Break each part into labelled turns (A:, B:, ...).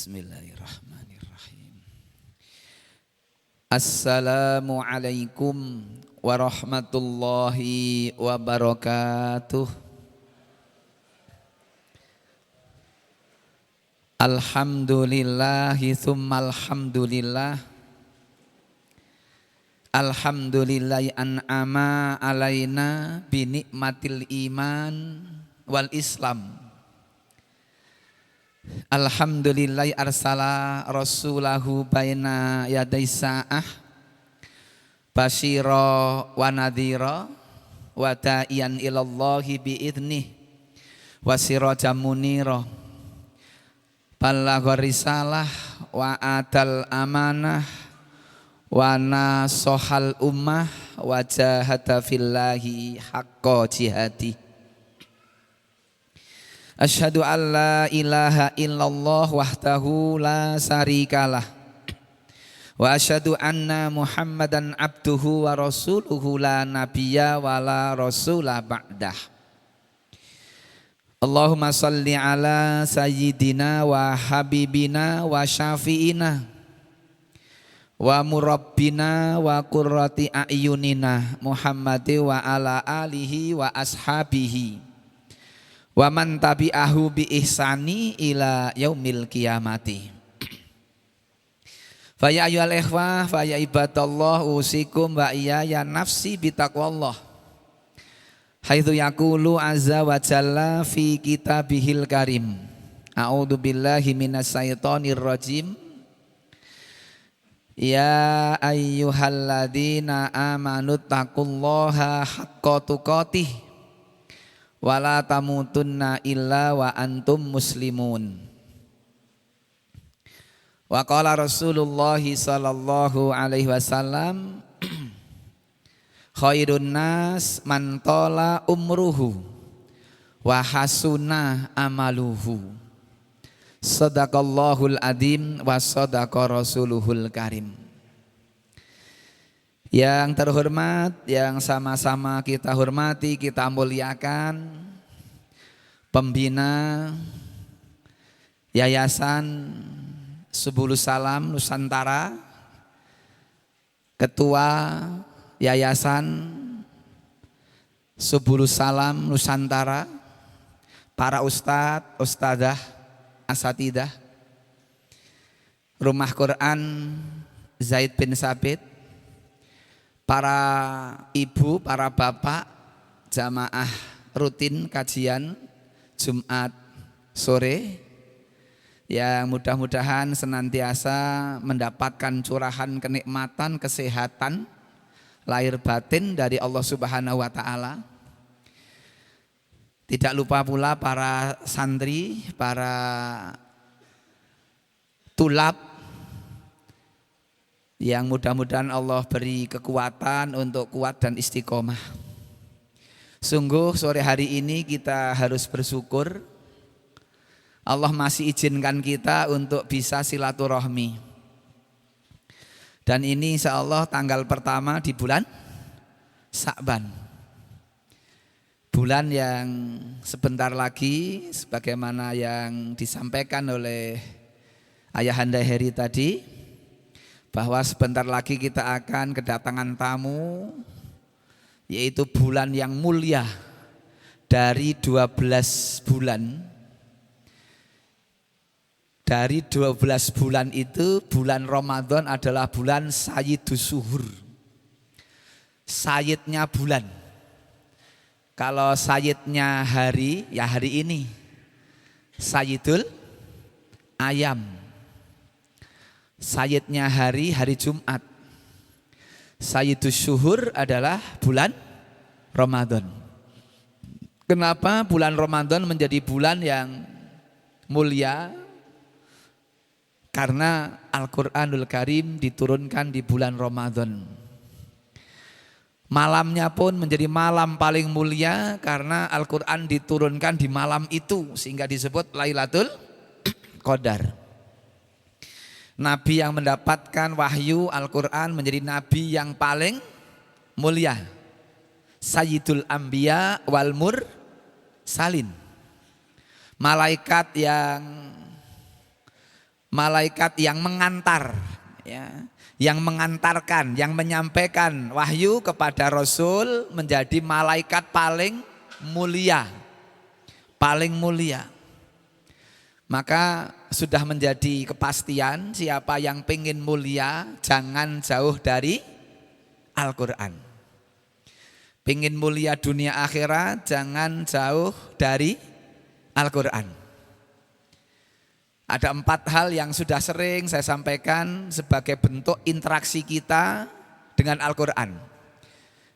A: Bismillahirrahmanirrahim. Assalamualaikum warahmatullahi wabarakatuh. Alhamdulillahi thumma alhamdulillah. Alhamdulillahi an'ama alaina binikmatil iman wal islam. Alhamdulillahi arsala rasulahu baina yaday sa'ah basyira wa nadhira wa da'iyan ilallahi bi'idnih wa sirajan munira ballagha risalah wa adal amanah wa nasohal ummah wa jahada fillahi haqqa jihadi. Asyhadu an la ilaha illallah wahdahu la syarikalah wa asyhadu anna Muhammadan abduhu wa rasuluhu la nabiyya wa la rasula ba'dah. Allahumma salli ala sayyidina wa habibina wa syafi'ina wa murabbina wa qurrati a'yunina Muhammadi wa ala alihi wa ashabihi wa man tabi'ahu bi ihsani ila yaumil qiyamati. Fa ya ayyuhal ikhwah fa ya ibadallah usikum wa iyaya nafsi bitaqwallah. Haitsu yaqulu azza wa jalla fi kitabihil karim. A'udzu billahi minasyaitonir rajim. Ya ayyuhalladzina amanu taqullaha haqqa tuqatih wala tamutunna illa wa antum muslimun. Wa qala Rasulullah sallallahu alaihi wasallam khairun nas man tala umruhu wa hasuna amaluhu. Sadaqallahul adzim wa sadaqa rasuluhul karim. Yang terhormat, yang sama-sama kita hormati, kita muliakan pembina Yayasan Subulus Salam Nusantara, Ketua Yayasan Subulus Salam Nusantara, para ustadz, ustadzah, asatidah, Rumah Quran Zaid bin Sabit, para ibu, para bapak, jamaah rutin kajian Jumat sore yang mudah-mudahan senantiasa mendapatkan curahan kenikmatan, kesehatan, lahir batin dari Allah Subhanahu wa Ta'ala. Tidak lupa pula para santri, para tulab yang mudah-mudahan Allah beri kekuatan untuk kuat dan istiqomah. Sungguh sore hari ini kita harus bersyukur Allah masih izinkan kita untuk bisa silaturahmi. Dan ini insya Allah tanggal pertama di bulan Sya'ban, bulan yang sebentar lagi sebagaimana yang disampaikan oleh Ayahanda Heri tadi, bahwa sebentar lagi kita akan kedatangan tamu, yaitu bulan yang mulia dari 12 bulan. Dari 12 bulan itu bulan Ramadan adalah bulan Sayyidus Suhur, sayyidnya bulan. Kalau sayyidnya hari, ya hari ini Sayyidul Ayam. Sayyidnya hari, hari Jumat. Sayyidus Syuhur adalah bulan Ramadan. Kenapa bulan Ramadan menjadi bulan yang mulia? Karena Al-Quranul Karim diturunkan di bulan Ramadan. Malamnya pun menjadi malam paling mulia karena Al-Quran diturunkan di malam itu, sehingga disebut Lailatul Qadar. Nabi yang mendapatkan wahyu Al-Quran menjadi nabi yang paling mulia, Sayyidul Anbiya wal Mursalin. Malaikat yang malaikat yang mengantar, ya, yang mengantarkan, yang menyampaikan wahyu kepada Rasul menjadi malaikat paling mulia, paling mulia. Maka sudah menjadi kepastian siapa yang pengen mulia jangan jauh dari Al-Quran. Pengen mulia dunia akhirat jangan jauh dari Al-Quran. Ada 4 hal yang sudah sering saya sampaikan sebagai bentuk interaksi kita dengan Al-Quran.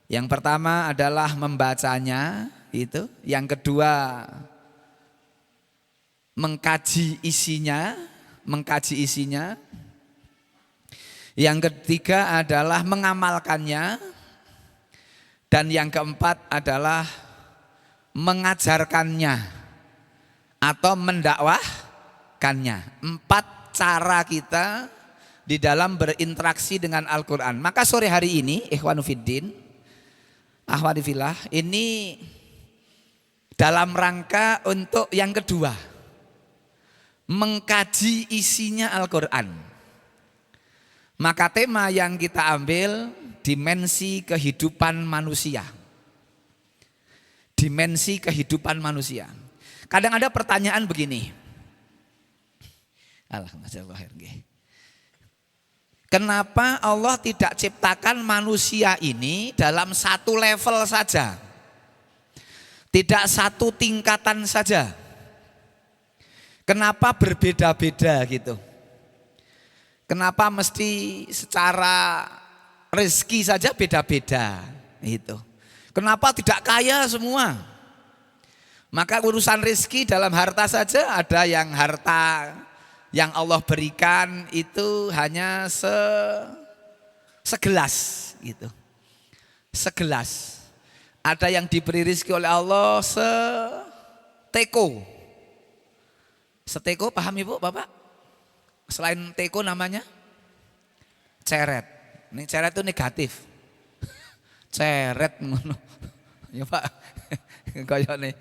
A: Yang pertama adalah membacanya, itu. Yang kedua mengkaji isinya, Yang ketiga adalah mengamalkannya. Dan yang keempat adalah mengajarkannya atau mendakwahkannya. 4 cara kita di dalam berinteraksi dengan Al-Quran. Maka sore hari ini, ikhwanu fiddin, akhwati fillah, ini dalam rangka untuk yang kedua, mengkaji isinya Al-Quran. Maka tema yang kita ambil dimensi kehidupan manusia. Dimensi kehidupan manusia. Kadang ada pertanyaan begini. Kenapa Allah tidak ciptakan manusia ini dalam satu level saja? Tidak satu tingkatan saja. Kenapa berbeda-beda gitu? Kenapa mesti secara rezeki saja beda-beda gitu? Kenapa tidak kaya semua? Maka urusan rezeki dalam harta saja ada yang harta yang Allah berikan itu hanya segelas gitu. Segelas. Ada yang diberi rezeki oleh Allah seteko. Seteko paham Ibu, Bapak? Selain teko namanya ceret. Ini ceret itu negatif. Ceret ngono. Ya Pak. Koyone.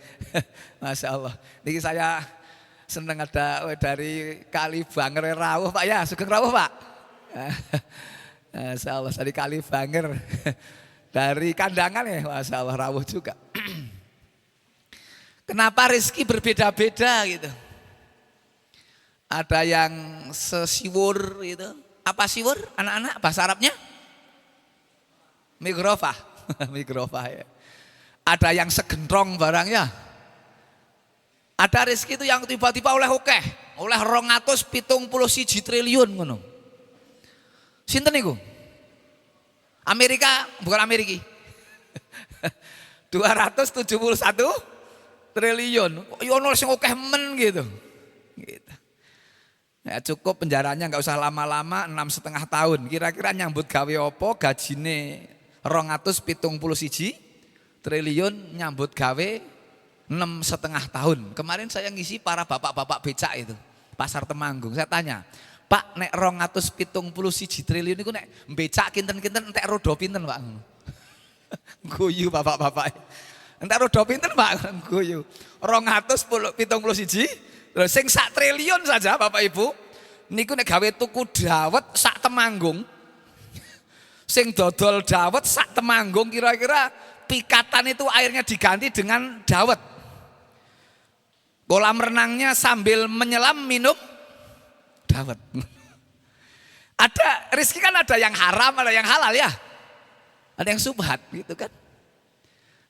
A: Masya Allah. Niki saya seneng ada dari Kali Banger rawuh Pak ya, sugeng rawuh Pak. Masya Allah dari Kali Banger. Dari kandangan ya, Masya Allah rawuh juga. Kenapa rezeki berbeda-beda gitu? Ada yang sesiwur gitu. Apa siwur anak-anak bahasa Arabnya? Migrofah. Migrofah ya. Ada yang segentrong barangnya. Ada rezeki itu yang tiba-tiba oleh 271 triliun ngono. Sinten niku? Amerika, bukan Amerika. 271 triliun. Yo ono sing akeh men gitu. Gitu. Ya cukup penjaranya nggak usah lama-lama 6,5 tahun. Kira-kira nyambut gawe opo gajine 271 triliun nyambut gawe 6,5 tahun. Kemarin saya ngisi para bapak-bapak becak itu pasar Temanggung. Saya tanya, Pak nek 271 triliun itu nek becak kinten-kinten entek rodo pinten Pak? Guyu bapak-bapak. Entek rodo pinten Pak? Guyu. 271 terus sing 1 triliun saja Bapak Ibu. Niku nek gawe tuku dawet sak Temanggung. Sing dodol dawet sak Temanggung kira-kira pikatan itu airnya diganti dengan dawet. Kolam renangnya sambil menyelam minum dawet. Ada rezeki kan ada yang haram, ada yang halal ya. Ada yang subhat gitu kan.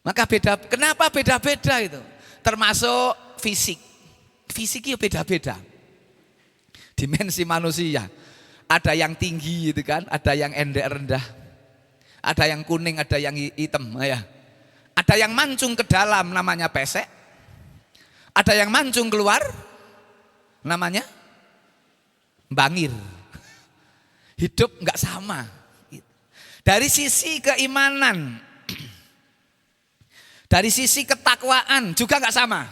A: Maka beda, kenapa beda-beda itu? Termasuk fisik. Fisiknya beda-beda. Dimensi manusia. Ada yang tinggi gitu kan, ada yang endek rendah. Ada yang kuning, ada yang hitam ya. Ada yang mancung ke dalam namanya pesek. Ada yang mancung keluar namanya bangir. Hidup enggak sama. Dari sisi keimanan, dari sisi ketakwaan juga enggak sama.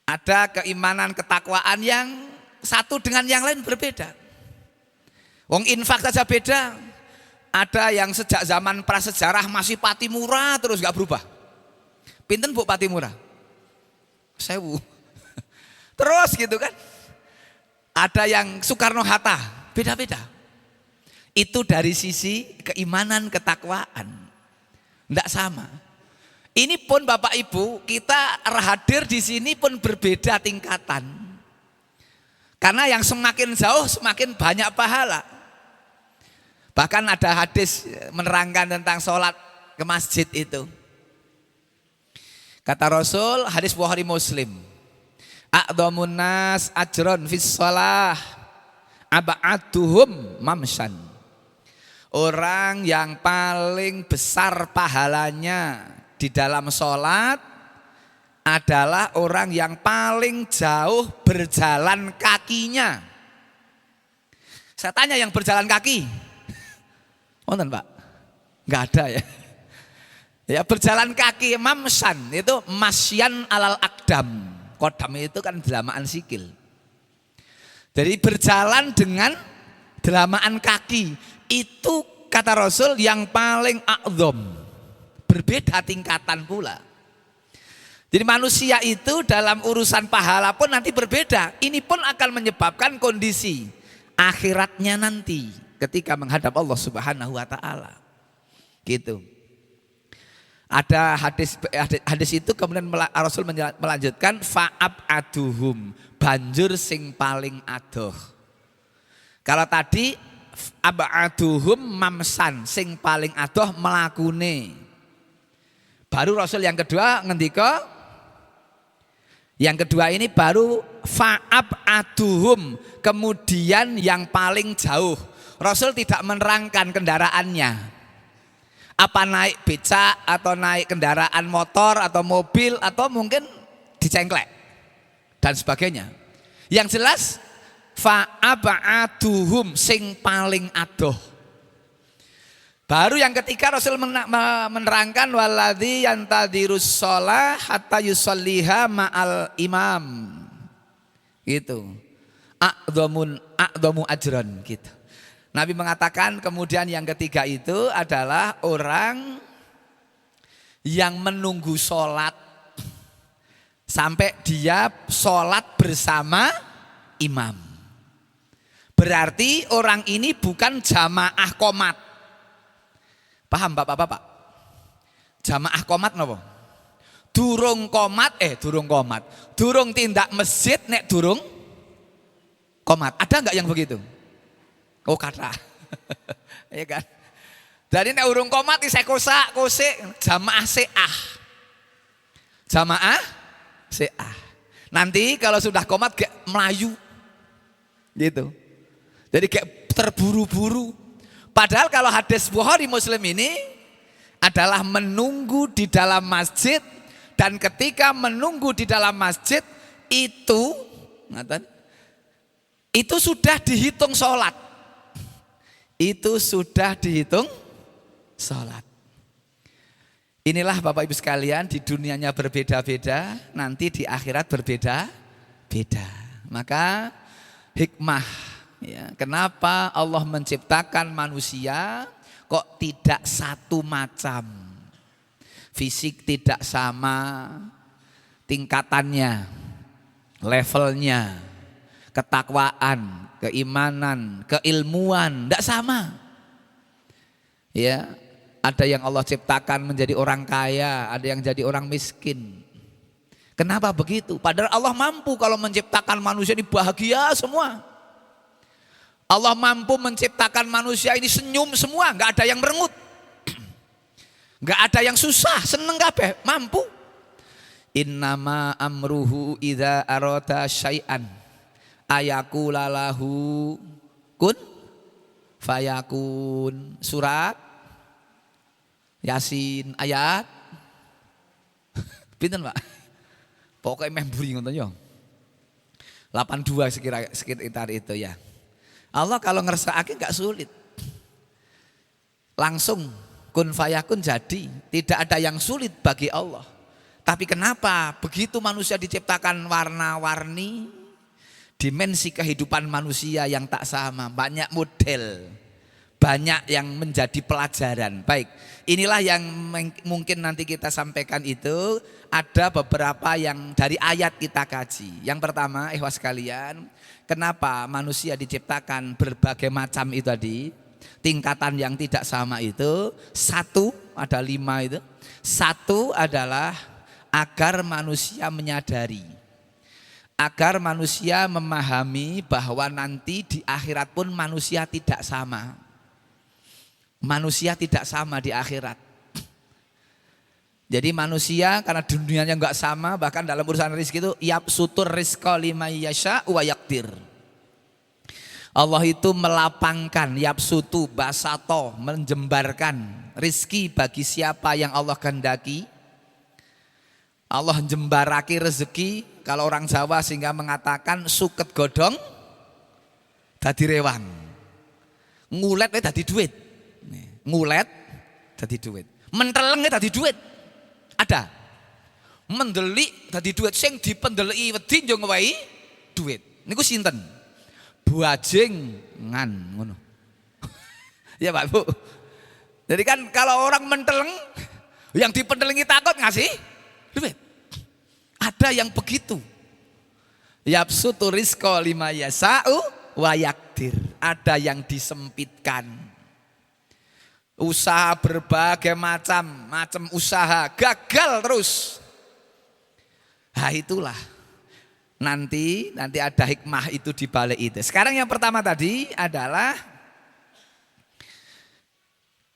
A: Ada keimanan ketakwaan yang satu dengan yang lain berbeda. Wong infak saja beda. Ada yang sejak zaman prasejarah masih Patimura terus enggak berubah. Pinten Bu Patimura? 1000. Terus gitu kan. Ada yang Soekarno-Hatta, beda-beda. Itu dari sisi keimanan, ketakwaan. Enggak sama. Ini pun Bapak Ibu, kita hadir di sini pun berbeda tingkatan. Karena yang semakin jauh semakin banyak pahala. Bahkan ada hadis menerangkan tentang sholat ke masjid itu. Kata Rasul, hadis Bukhari Muslim, a'dhamun nas ajron fis shalah ab'aduhum mamshan. Orang yang paling besar pahalanya di dalam sholat adalah orang yang paling jauh berjalan kakinya. Saya tanya yang berjalan kaki, wonten Pak? Enggak ada ya. Ya berjalan kaki mamsan itu masyan alal akdam. Kodam itu kan delamaan sikil. Jadi berjalan dengan delamaan kaki itu kata Rasul yang paling a'dham. Berbeda tingkatan pula. Jadi manusia itu dalam urusan pahala pun nanti berbeda. Ini pun akan menyebabkan kondisi akhiratnya nanti ketika menghadap Allah Subhanahu wa taala. Gitu. Ada hadis itu kemudian Rasul melanjutkan fa'ab aduhum, banjur sing paling adoh. Kalau tadi abaduhum mamsan, sing paling adoh melakune. Baru Rasul yang kedua ngendika, yang kedua ini baru fa'ab aduhum, kemudian yang paling jauh. Rasul tidak menerangkan kendaraannya, apa naik becak atau naik kendaraan motor atau mobil atau mungkin dicengklek dan sebagainya. Yang jelas fa'ab aduhum, sing paling adoh. Baru yang ketiga Rasul menerangkan waladzi yantadirus shalah hatta yusalliha ma'al imam. Gitu. A'dhamu ajran gitu. Nabi mengatakan kemudian yang ketiga itu adalah orang yang menunggu sholat sampai dia sholat bersama imam. Berarti orang ini bukan jamaah qomat. Paham Bapak-bapak? Jamaah qomat napa? Durung qomat, durung tindak masjid nek durung qomat. Ada enggak yang begitu? Oh kata. Ya kan? Jadi nek urung qomat isih kosek jamaah se'ah. Jamaah se'ah. Nanti kalau sudah qomat kayak melayu. Gitu. Jadi kayak terburu-buru. Padahal kalau hadis Bukhari Muslim ini adalah menunggu di dalam masjid, dan ketika menunggu di dalam masjid itu sudah dihitung sholat. Itu sudah dihitung sholat. Inilah Bapak Ibu sekalian, di dunianya berbeda-beda, nanti di akhirat berbeda-beda. Maka hikmah. Ya, kenapa Allah menciptakan manusia kok tidak satu macam, fisik tidak sama, tingkatannya, levelnya, ketakwaan, keimanan, keilmuan, tidak sama. Ya, ada yang Allah ciptakan menjadi orang kaya, ada yang jadi orang miskin. Kenapa begitu? Padahal Allah mampu kalau menciptakan manusia ini bahagia semua. Allah mampu menciptakan manusia ini senyum semua, nggak ada yang merengut, nggak ada yang susah, seneng kabeh, mampu. Innama amruhu idza arada syai'an ayaqula lahu kun fayakun. Surat Yasin ayat pinten Pak? Pokoknya memburi ngoten yo. 82 sekitar itu ya. Allah kalau ngersakake enggak sulit. Langsung kun fayakun jadi, tidak ada yang sulit bagi Allah. Tapi kenapa begitu manusia diciptakan warna-warni, dimensi kehidupan manusia yang tak sama, banyak model, banyak yang menjadi pelajaran. Baik, inilah yang mungkin nanti kita sampaikan itu. Ada beberapa yang dari ayat kita kaji. Yang pertama, ikhwas sekalian, Kenapa manusia diciptakan berbagai macam itu tadi? Tingkatan yang tidak sama itu. Satu, ada 5 itu. Satu adalah agar manusia menyadari, agar manusia memahami bahwa nanti di akhirat pun manusia tidak sama. Manusia tidak sama di akhirat. Jadi manusia karena dunianya enggak sama, bahkan dalam urusan rezeki itu yabsutur rizqa liman yasha wa yaqdir. Allah itu melapangkan, yabsutu basato, menjembarkan rizki bagi siapa yang Allah kehendaki. Allah jembaraki rezeki, kalau orang Jawa sehingga mengatakan suket godong dadi rewang. Ngulet dadi duit. Ngulet dadi duit. Menteleng dadi duit. Ada. Mendelik dadi duit, sing dipendeliki wedi yo ngewehi duit. Niku sinten? Buajengan ngono. Ya Pak Bu. Jadi kan kalau orang menteleng, yang dipendelingi takut ngasih duit. Ada yang begitu. Yabsutu rizqa lima yasa'u wa yakdir. Ada yang disempitkan. Usaha berbagai macam usaha gagal terus. Nah itulah nanti ada hikmah itu di balik itu. Sekarang yang pertama tadi adalah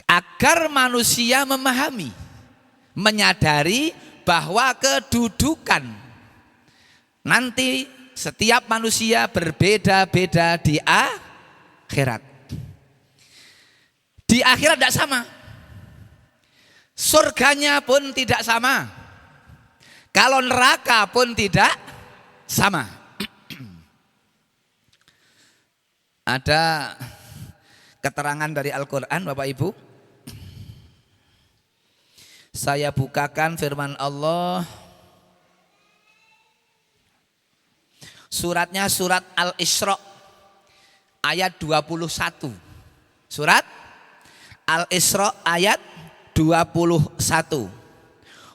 A: agar manusia memahami, menyadari bahwa kedudukan nanti setiap manusia berbeda-beda di akhirat. Di akhirat tidak sama. Surganya pun tidak sama. Kalau neraka pun tidak sama. Ada keterangan dari Al-Quran Bapak Ibu. Saya bukakan firman Allah. Suratnya surat Al-Isra ayat 21. Surat Al-Isra ayat 21.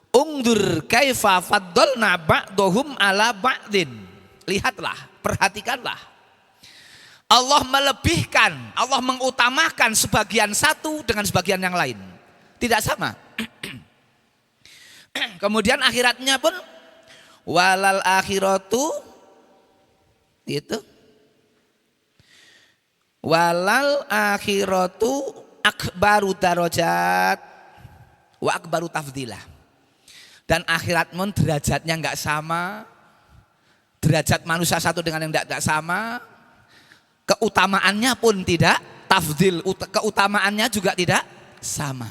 A: Ungdur kaifa faddalna ba'dhum ala ba'din. Lihatlah, perhatikanlah. Allah melebihkan, Allah mengutamakan sebagian satu dengan sebagian yang lain. Tidak sama. Kemudian akhiratnya pun walal akhiratu itu walal akhiratu akbaru darajat wa akbaru tafdilah. Dan akhirat pun derajatnya enggak sama. Derajat manusia satu dengan yang enggak sama. Keutamaannya pun tidak tafdil, keutamaannya juga tidak sama.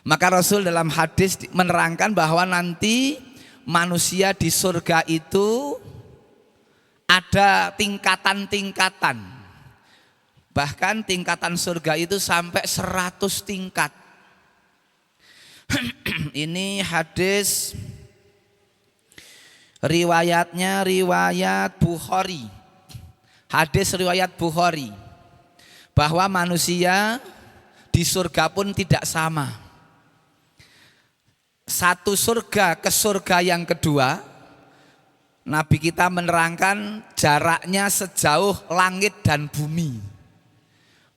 A: Maka Rasul dalam hadis menerangkan bahwa nanti manusia di surga itu ada tingkatan-tingkatan. Bahkan tingkatan surga itu sampai 100 tingkat. Ini hadis riwayatnya riwayat Bukhari. Hadis riwayat Bukhari. Bahwa manusia di surga pun tidak sama. Satu surga ke surga yang kedua, Nabi kita menerangkan jaraknya sejauh langit dan bumi.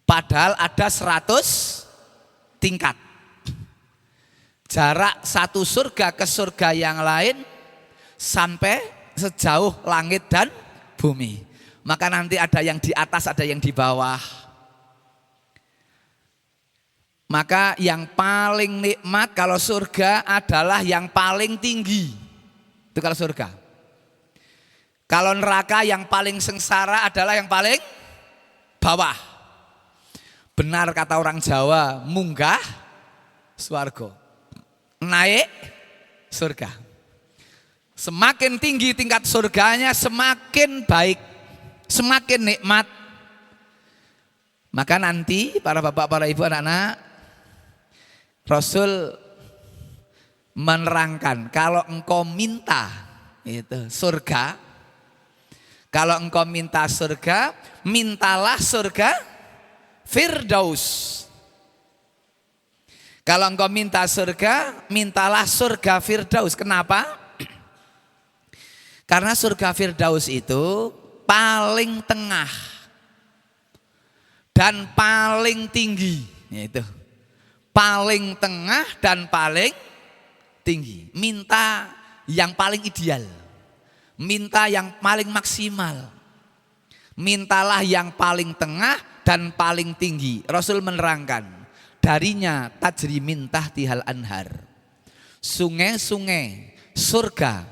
A: Padahal ada 100 tingkat. Jarak satu surga ke surga yang lain sampai sejauh langit dan bumi. Maka nanti ada yang di atas, ada yang di bawah. Maka yang paling nikmat kalau surga adalah yang paling tinggi. Itu kalau surga. Kalau neraka yang paling sengsara adalah yang paling bawah. Benar kata orang Jawa, munggah swarga, naik surga. Semakin tinggi tingkat surganya semakin baik, semakin nikmat. Maka nanti para bapak, para ibu, anak-anak, Rasul menerangkan kalau engkau minta itu surga, kalau engkau minta surga, mintalah surga Firdaus. Kalau engkau minta surga, mintalah surga Firdaus. Kenapa? Karena surga Firdaus itu paling tengah, dan paling tinggi. Itu paling tengah dan paling tinggi. Minta yang paling ideal, minta yang paling maksimal, mintalah yang paling tengah dan paling tinggi. Rasul menerangkan, darinya tajri min tahtihal anhar, sungai-sungai surga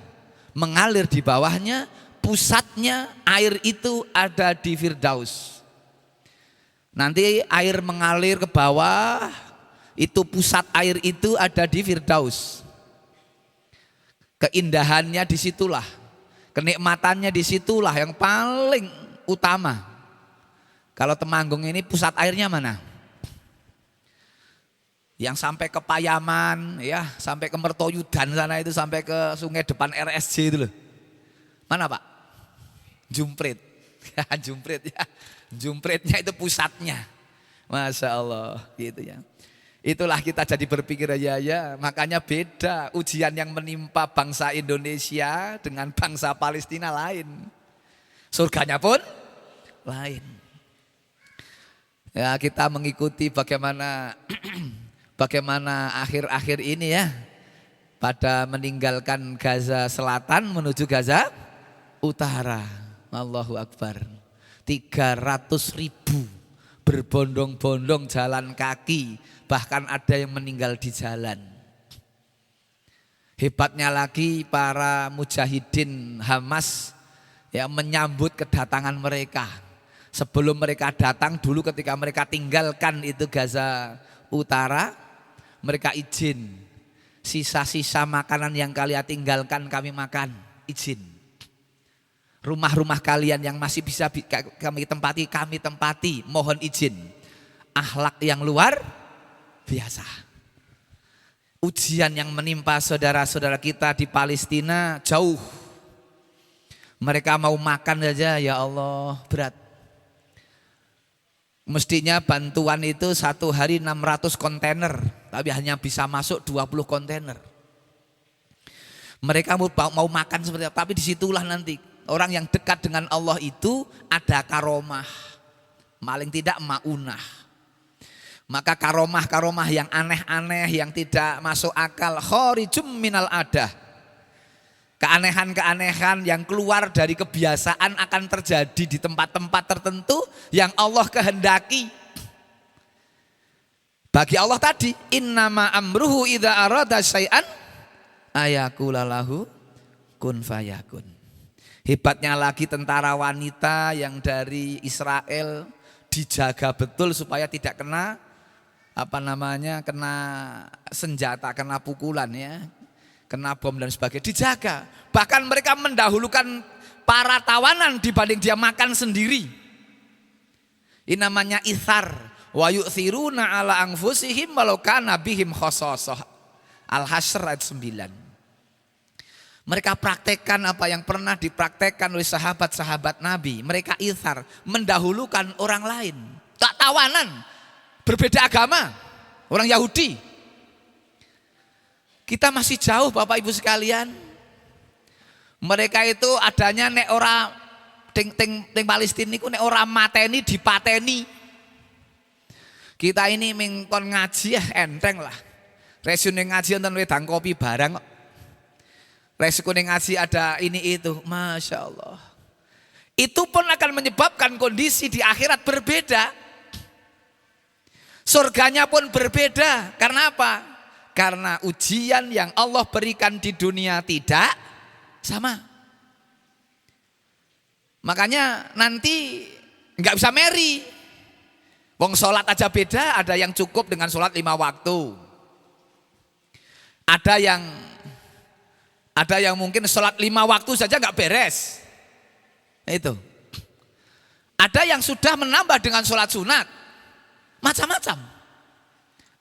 A: mengalir di bawahnya, pusatnya air itu ada di Firdaus. Nanti air mengalir ke bawah, itu pusat air itu ada di Firdaus. Keindahannya disitulah, kenikmatannya disitulah yang paling utama. Kalau Temanggung ini pusat airnya mana? Yang sampai ke Payaman, ya, sampai ke Mertoyudan sana itu, sampai ke sungai depan RSJ itu loh. Mana Pak? Jumprit. Ya, Jumprit ya. Jumpritnya itu pusatnya. Masya Allah gitu ya. Itulah kita jadi berpikir ya, makanya beda ujian yang menimpa bangsa Indonesia dengan bangsa Palestina lain. Surganya pun lain. Ya, kita mengikuti bagaimana akhir-akhir ini ya, pada meninggalkan Gaza Selatan menuju Gaza Utara. Allahu Akbar. 300.000 berbondong-bondong jalan kaki, bahkan ada yang meninggal di jalan. Hebatnya lagi para mujahidin Hamas ya menyambut kedatangan mereka. Sebelum mereka datang dulu, ketika mereka tinggalkan itu Gaza Utara, mereka izin, sisa-sisa makanan yang kalian tinggalkan kami makan, izin. Rumah-rumah kalian yang masih bisa kami tempati, mohon izin. Akhlak yang luar biasa. Ujian yang menimpa saudara-saudara kita di Palestina jauh. Mereka mau makan saja ya Allah berat. Mestinya bantuan itu satu hari 600 kontainer, tapi hanya bisa masuk 20 kontainer. Mereka mau makan seperti apa, tapi disitulah nanti orang yang dekat dengan Allah itu ada karomah, paling tidak maunah. Maka karomah-karomah yang aneh-aneh, yang tidak masuk akal, khorijum minal adah, keanehan-keanehan yang keluar dari kebiasaan akan terjadi di tempat-tempat tertentu yang Allah kehendaki. Bagi Allah tadi, innama amruhu idza arada syai'an ayaqula lahu kun fayakun. Hebatnya lagi tentara wanita yang dari Israel dijaga betul supaya tidak kena kena senjata, kena pukulan ya, kena bom dan sebagainya, dijaga. Bahkan mereka mendahulukan para tawanan dibanding dia makan sendiri. Ini namanya ithar. Wa yu'thiruna ala anfusihim walau kana bihim khasasah. Al-Hasyr ayat 9. Mereka praktekkan apa yang pernah dipraktekkan oleh sahabat-sahabat Nabi. Mereka ithar, mendahulukan orang lain. Tak tawanan, berbeda agama, orang Yahudi. Kita masih jauh Bapak Ibu sekalian. Mereka itu adanya nek ora ting Palestina niku nek ora mateni dipateni. Kita ini mengkon ngaji ya enteng lah. Resune ngaji wonten wedang kopi barang kok. Resiko ngaji ada ini itu, Masya Allah. Itu pun akan menyebabkan kondisi di akhirat berbeda. Surganya pun berbeda. Karena apa? Karena ujian yang Allah berikan di dunia tidak sama. Makanya nanti nggak bisa meri. Wong sholat aja beda, ada yang cukup dengan sholat 5 waktu. Ada yang mungkin sholat 5 waktu saja nggak beres. Itu. Ada yang sudah menambah dengan sholat sunat. Macam-macam.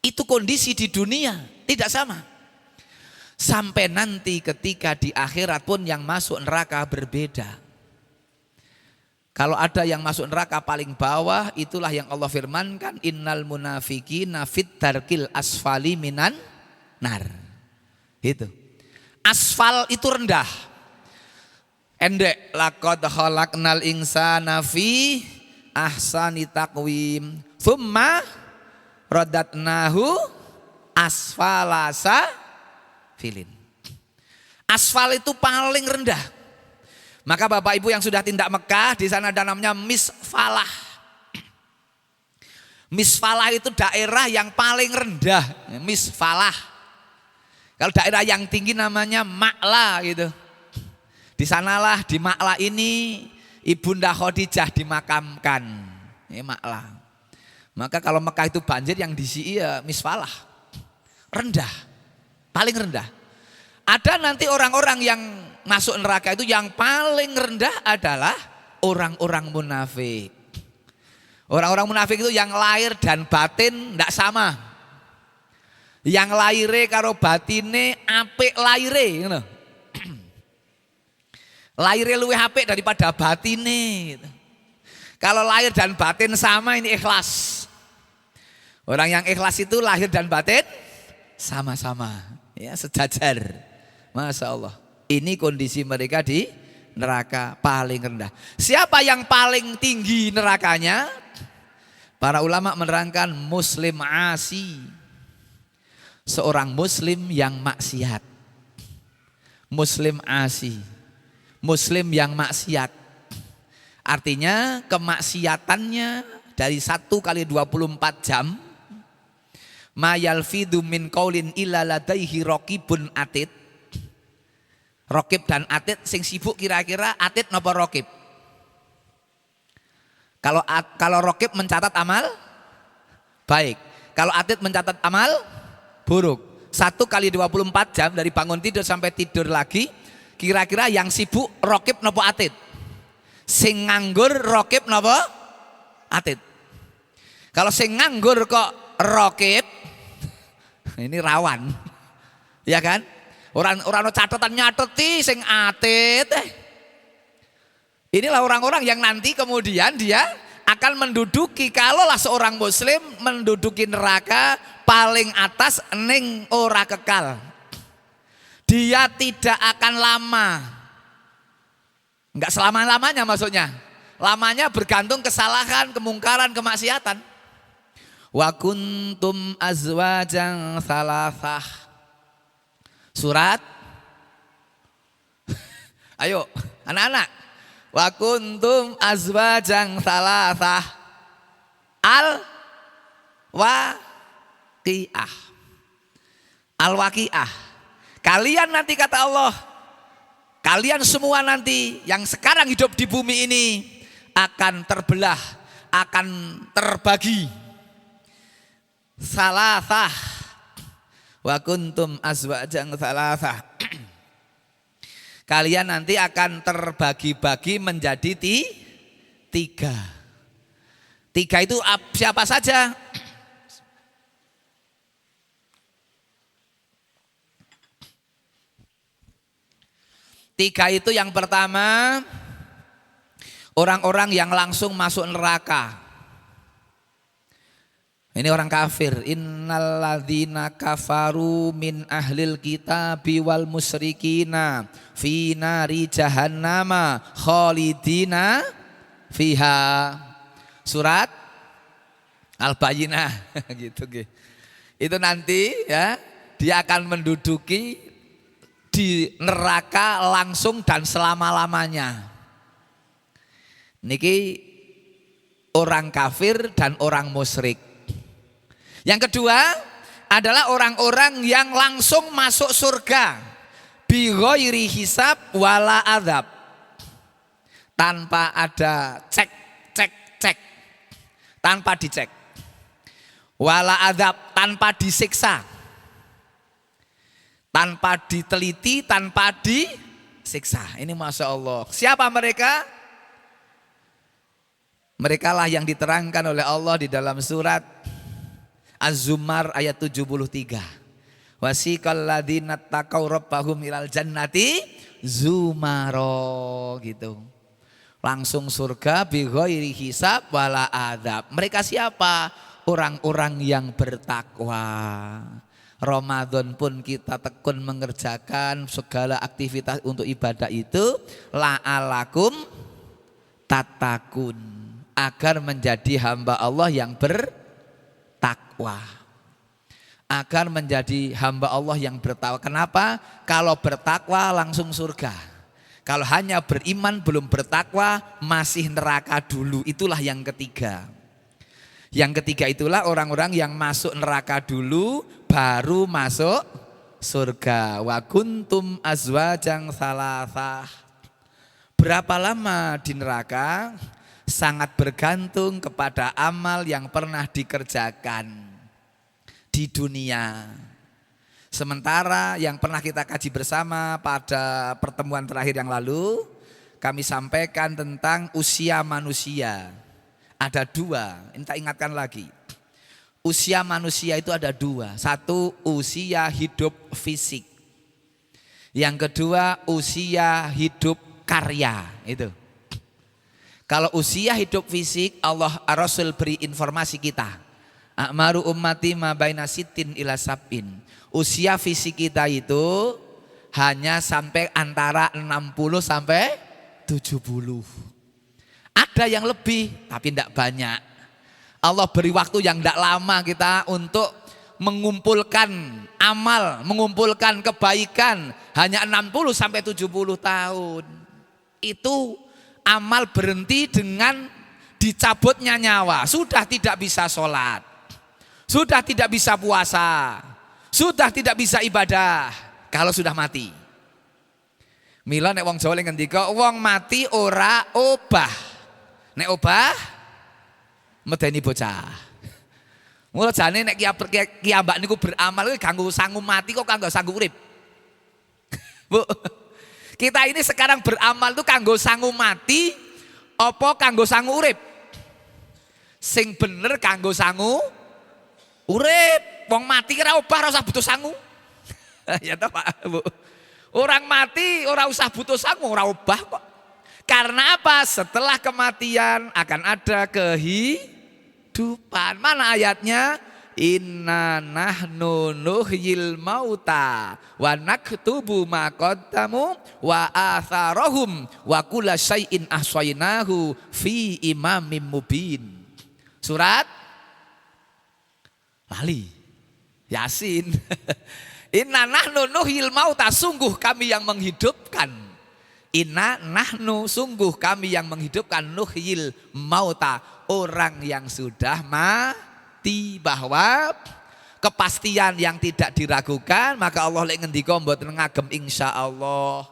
A: Itu kondisi di dunia tidak sama. Sampai nanti ketika di akhirat pun yang masuk neraka berbeda. Kalau ada yang masuk neraka paling bawah, itulah yang Allah firmankan, innal munafiqina fit darkil asfali minan nar. Itu. Asfal itu rendah. Endek laqad khalaqnal insana fi ahsani taqwim tsumma radatnahu asfala safilin. Asfal itu paling rendah. Maka Bapak Ibu yang sudah tindak Mekah, di sana ada namanya Misfalah. Misfalah itu daerah yang paling rendah, Misfalah. Kalau daerah yang tinggi namanya Ma'la gitu. Di sanalah di Ma'la ini Ibunda Khadijah dimakamkan. Ini Ma'la. Maka kalau Mekah itu banjir, yang di sini ya Misfalah. Rendah, paling rendah. Ada nanti orang-orang yang masuk neraka itu yang paling rendah adalah orang-orang munafik. Orang-orang munafik itu yang lahir dan batin tidak sama. Yang lahire karo batine apik lahire, gitu. Lahirnya luwih apik daripada batine gitu. Kalau lahir dan batin sama, ini ikhlas. Orang yang ikhlas itu lahir dan batin sama-sama, ya, sejajar. Masya Allah. Ini kondisi mereka di neraka paling rendah. Siapa yang paling tinggi nerakanya? Para ulama menerangkan muslim asi. Seorang muslim yang maksiat. Muslim asi. Muslim yang maksiat. Artinya kemaksiatannya dari 1 kali 24 jam. Ma yalfidu min qaulin illa ladaihi raqibun atid. Raqib dan atid sing sibuk kira-kira atid napa raqib? Kalau raqib mencatat amal baik. Kalau atid mencatat amal buruk. 1 kali 24 jam dari bangun tidur sampai tidur lagi. Kira-kira yang sibuk raqib napa atid? Sing nganggur raqib napa atid? Kalau sing nganggur kok raqib, ini rawan. Ya kan? Orang catatan nyateti sing atid. Inilah orang-orang yang nanti kemudian dia akan menduduki, kalaulah seorang muslim menduduki neraka paling atas ning ora kekal. Dia tidak akan lama. Enggak selama-lamanya maksudnya. Lamanya bergantung kesalahan, kemungkaran, kemaksiatan. Wa kuntum azwajan salasah. Surat. Ayo anak-anak. Wa kuntum azwajan salasah. Al-Waqi'ah. Al-Waqi'ah. Kalian nanti kata Allah, kalian semua nanti yang sekarang hidup di bumi ini akan terbelah, akan terbagi. Salasah. Wa kuntum azwajan salasah. Kalian nanti akan terbagi-bagi menjadi 3. 3 itu siapa saja? 3 itu yang pertama, orang-orang yang langsung masuk neraka. Ini orang kafir. Innalladzina kafaru min ahlil kitabi wal musyrikina fi nari jahannama khalidina fiha. Surat Al-Bayyinah gitu. Itu nanti ya, dia akan menduduki di neraka langsung dan selama-lamanya. Niki orang kafir dan orang musyrik. Yang kedua adalah orang-orang yang langsung masuk surga bi ghairi hisab wala adzab. Tanpa ada cek. Tanpa dicek. Wala adzab, tanpa disiksa. Tanpa diteliti, tanpa disiksa. Ini Masya Allah. Siapa mereka? Mereka lah yang diterangkan oleh Allah di dalam surat Az-Zumar ayat 73. Wasiqal ladzina taqaw rabbahum ilal jannati zumaro gitu. Langsung surga bi ghairi hisab wala adzab. Mereka siapa? Orang-orang yang bertakwa. Ramadan pun kita tekun mengerjakan segala aktivitas untuk ibadah itu la'alakum tatakun, agar menjadi hamba Allah yang bertakwa. Agar menjadi hamba Allah yang bertakwa. Kenapa? Kalau bertakwa langsung surga. Kalau hanya beriman belum bertakwa masih neraka dulu. Itulah yang ketiga. Yang ketiga itulah orang-orang yang masuk neraka dulu baru masuk surga. Wa kuntum azwajang salasah. Berapa lama di neraka? Sangat bergantung kepada amal yang pernah dikerjakan di dunia. Sementara yang pernah kita kaji bersama pada pertemuan terakhir yang lalu, kami sampaikan tentang usia manusia. Ada dua, ini tak ingatkan lagi. Usia manusia itu ada dua. Satu, usia hidup fisik. Yang kedua, usia hidup karya. Itu. Kalau usia hidup fisik, Allah Rasul beri informasi kita. A'maru ummati ma baina sitin ila sab'in. Usia fisik kita itu hanya sampai antara 60 sampai 70. Ada yang lebih, tapi tidak banyak. Allah beri waktu yang tidak lama kita untuk mengumpulkan amal, mengumpulkan kebaikan. Hanya 60 sampai 70 tahun. Itu amal berhenti dengan dicabutnya nyawa. Sudah tidak bisa sholat, sudah tidak bisa puasa, sudah tidak bisa ibadah kalau sudah mati. Mila nek wong Jawa ngendika wong mati ora obah. Nek obah medeni bocah. Mula jane nek kiambak niku beramal kanggo sangu mati kok kanggo sangu urip. Bu, kita ini sekarang beramal tuh kanggo sangu mati apa kanggo sangu urip? Sing bener kanggo sangu urip. Wong mati ora obah ora usah butuh sangu. Ya toh Pak, Bu. Orang mati ora usah butuh sangu, ora obah kok. Karena apa? Setelah kematian akan ada kehidupan. Mana ayatnya? Inna nahnu nuhyil mauta wa naktubu ma qaddamu wa atharahum wa kulla syai'in ahsaynahu fi imamim mubin. Surat lali Yasin. Inna nahnu nuhyil mauta, sungguh kami yang menghidupkan. Inna nahnu, sungguh kami yang menghidupkan, nuhyil mauta, orang yang sudah mati. Bahwa kepastian yang tidak diragukan, maka Allah lek ngendika mboten ngagem insyaallah,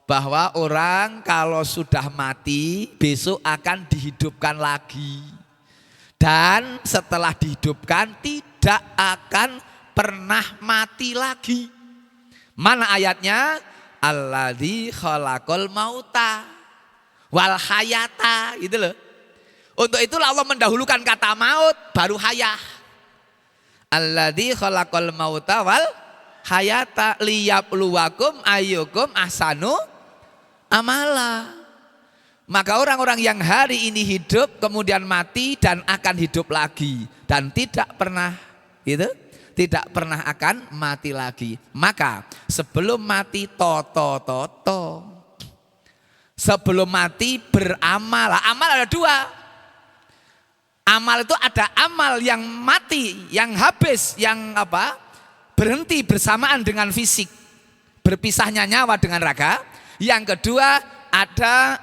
A: bahwa orang kalau sudah mati besok akan dihidupkan lagi. Dan setelah dihidupkan tidak akan pernah mati lagi. Mana ayatnya? Alladzi khalaqal mauta wal hayata, gitu loh. Untuk itulah Allah mendahulukan kata maut baru hayah. Alladzi khalaqal mauta wal hayata liyabluwakum ayyukum ahsanu amala. Maka orang-orang yang hari ini hidup kemudian mati dan akan hidup lagi dan tidak pernah gitu, tidak pernah akan mati lagi. Maka sebelum mati toto. Sebelum mati beramal. Amal ada dua. Amal itu ada amal yang mati, yang habis, yang apa? Berhenti bersamaan dengan fisik. Berpisahnya nyawa dengan raga. Yang kedua ada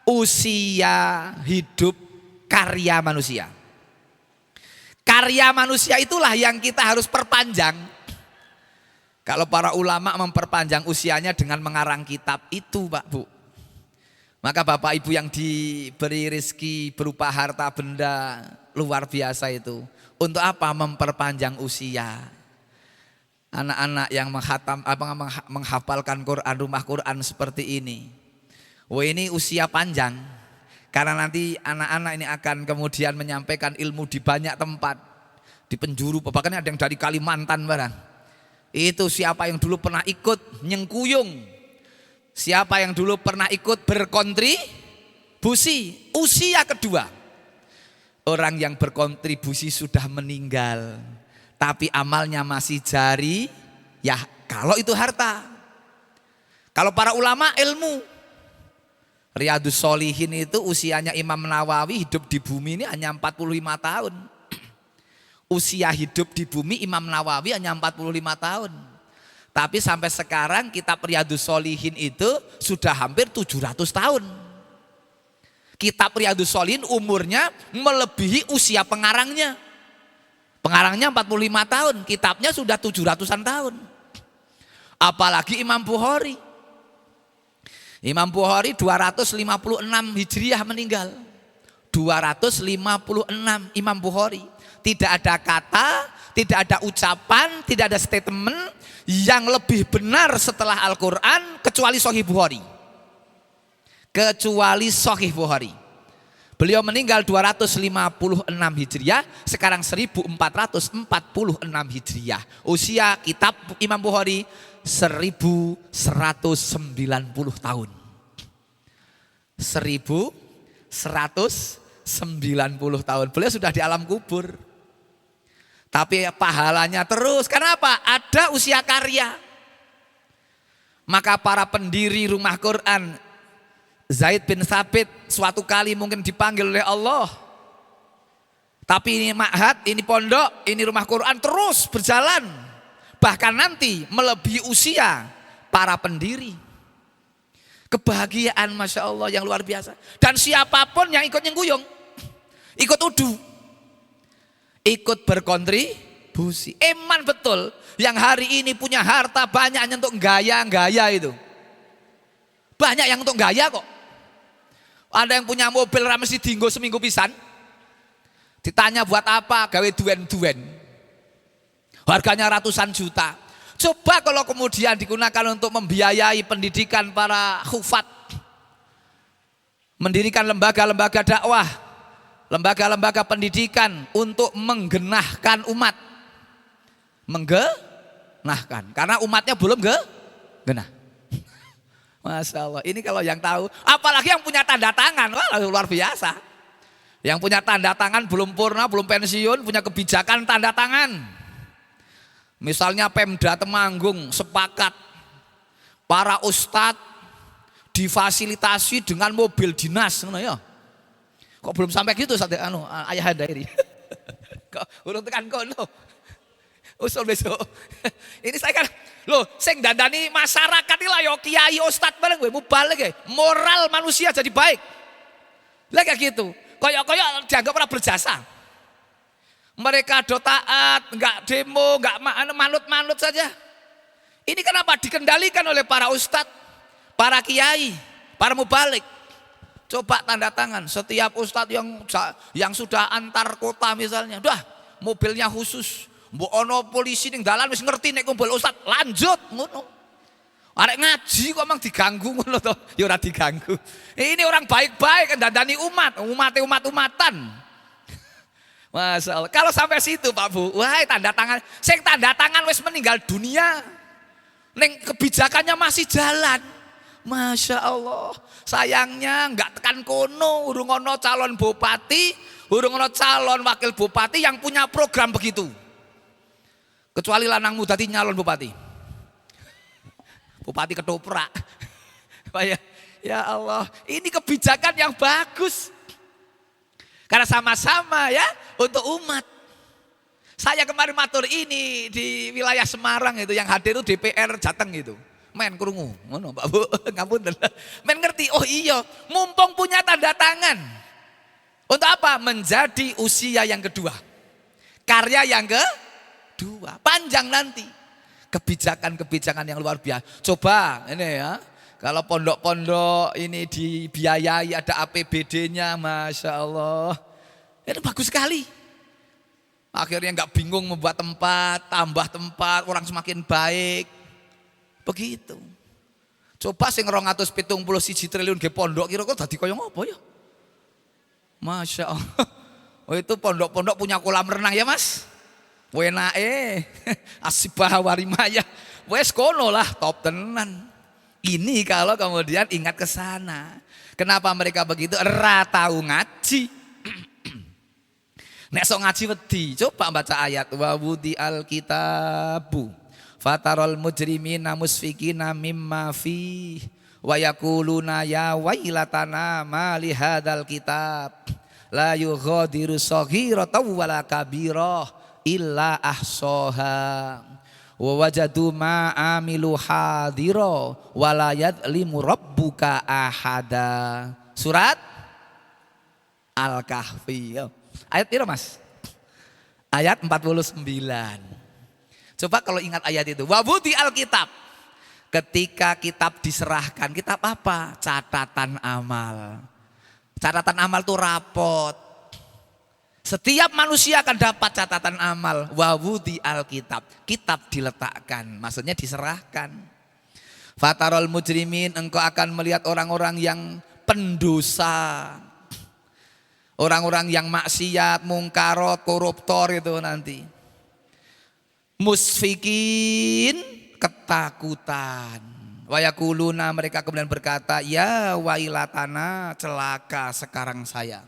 A: usia hidup karya manusia. Karya manusia itulah yang kita harus perpanjang. Kalau para ulama memperpanjang usianya dengan mengarang kitab itu, Pak Bu. Maka Bapak Ibu yang diberi rezeki berupa harta benda luar biasa itu, untuk apa memperpanjang usia? Anak-anak yang menghafalkan Quran, rumah Quran seperti ini. Wah, ini usia panjang. Karena nanti anak-anak ini akan kemudian menyampaikan ilmu di banyak tempat. Di penjuru, bahkan ada yang dari Kalimantan barang. Itu siapa yang dulu pernah ikut nyengkuyung. Siapa yang dulu pernah ikut berkontribusi. Usia kedua. Orang yang berkontribusi sudah meninggal. tapi amalnya masih jari, ya kalau itu harta. Kalau para ulama ilmu, Riyadhus Shalihin itu usianya Imam Nawawi hidup di bumi ini hanya 45 tahun. Usia hidup di bumi Imam Nawawi hanya 45 tahun. Tapi sampai sekarang kitab Riyadhus Shalihin itu sudah hampir 700 tahun. Kitab Riyadhus Shalihin umurnya melebihi usia pengarangnya. Pengarangnya 45 tahun, kitabnya sudah 700-an tahun. Apalagi Imam Bukhari. Imam Bukhari 256 Hijriah meninggal. 256 Imam Bukhari. Tidak ada kata, tidak ada ucapan, tidak ada statement yang lebih benar setelah Al-Quran kecuali Sahih Bukhari. Kecuali Sahih Bukhari. Beliau meninggal 256 Hijriah, sekarang 1446 Hijriah. Usia kitab Imam Bukhari 1190 tahun. 1190 tahun. Beliau sudah di alam kubur. Tapi pahalanya terus. Kenapa? Ada usia karya. Maka para pendiri rumah Quran, Zaid bin Thabit suatu kali mungkin dipanggil oleh Allah. Tapi ini ma'had, ini pondok, ini rumah Quran terus berjalan. Bahkan nanti melebihi usia para pendiri. Kebahagiaan Masya Allah yang luar biasa. Dan siapapun yang ikut nyengkuyung, ikut udu, ikut berkontribusi. Eman betul yang hari ini punya harta banyak hanya untuk gaya-gaya itu. Banyak yang untuk gaya kok. Ada yang punya mobil mesti dinggo seminggu pisan. Ditanya buat apa? Gawe duen-duen. Harganya ratusan juta. Coba kalau kemudian digunakan untuk membiayai pendidikan para khufat. Mendirikan lembaga-lembaga dakwah. Lembaga-lembaga pendidikan untuk menggenahkan umat. Menggenahkan. Karena umatnya belum genah. Masya Allah, ini kalau yang tahu, apalagi yang punya tanda tangan, wah luar biasa. Yang punya tanda tangan belum purna, belum pensiun, punya kebijakan tanda tangan. Misalnya Pemda Temanggung sepakat para ustadz difasilitasi dengan mobil dinas, ya. Kok belum sampai gitu ayah anda ini? Kok belum tekan kono? Usul besok. Ini saya kan, loh, sing dandani masyarakat ini lah yo kiai ustad bareng gue mubalik ya. Moral manusia jadi baik. Lah kayak gitu. Koyok-koyok dianggap pernah berjasa. Mereka do taat, enggak demo, enggak manut-manut saja. Ini kenapa dikendalikan oleh para ustad, para kiai, para mubalik. Coba tanda tangan setiap ustad yang sudah antar kota misalnya, udah mobilnya khusus. Mbok ono polisi ning dalan wis ngerti nek kumpul ustad, lanjut ngono. Arek ngaji kok mang diganggu ngono to? Ya ora diganggu. Ini orang baik-baik ndandani umat-umatan. Masya Allah. Kalau sampai situ Pak Bu, wah tanda tangan. Sing tanda tangan wis meninggal dunia. Ning kebijakannya masih jalan. Masya Allah. Sayangnya enggak tekan kono, urung ono calon bupati, urung ono calon wakil bupati yang punya program begitu. Kecuali lanang muda nyalon bupati. Bupati ketoprak. Ya Allah, ini kebijakan yang bagus. Karena sama-sama ya untuk umat. Saya kemarin matur ini di wilayah Semarang itu yang hadir itu DPR Jateng itu. Men krungu, ngono Pak Bu, ngapunten. Men ngerti, oh iya, mumpung punya tanda tangan. Untuk apa? Menjadi usia yang kedua. Karya yang kedua, panjang nanti. Kebijakan-kebijakan yang luar biasa. Coba ini ya, kalau pondok-pondok ini dibiayai ada APBD-nya, Masya Allah. Ini bagus sekali. Akhirnya nggak bingung membuat tempat, tambah tempat, orang semakin baik. Begitu. Coba sing 271 triliun ge pondok kira-kira dadi kaya ngopo ya? Masya Allah. Oh itu pondok-pondok punya kolam renang ya Mas? Wenake asibah warimaya. Wes kono lah top tenan. Ini kalau kemudian ingat ke sana. Kenapa mereka begitu? Ra tahu ngaji. Nek sok ngaji wedi, coba baca ayat wa wudi alkitabu fatarol mujrimina musfikina mimma fi wa yaquluna ya wailatana ma li hadzal kitab la yughadiru shaghiratan wala kabirah illa ahsaha wa wajadu ma amilu hadira wala yadlimu rabbuka ahada. Surat Al-Kahfi. Ayat piro Mas? Ayat 49. Coba kalau ingat ayat itu. Wabudi Alkitab. Ketika kitab diserahkan, kitab apa? Catatan amal. Catatan amal itu rapot. Setiap manusia akan dapat catatan amal. Wabudi Alkitab. Kitab diletakkan, maksudnya diserahkan. Fatarol mujrimin, engkau akan melihat orang-orang yang pendosa. Orang-orang yang maksiat, mungkarot, koruptor itu nanti. Musfikin, ketakutan. Wayakuluna, mereka kemudian berkata, ya wailatana, celaka sekarang saya.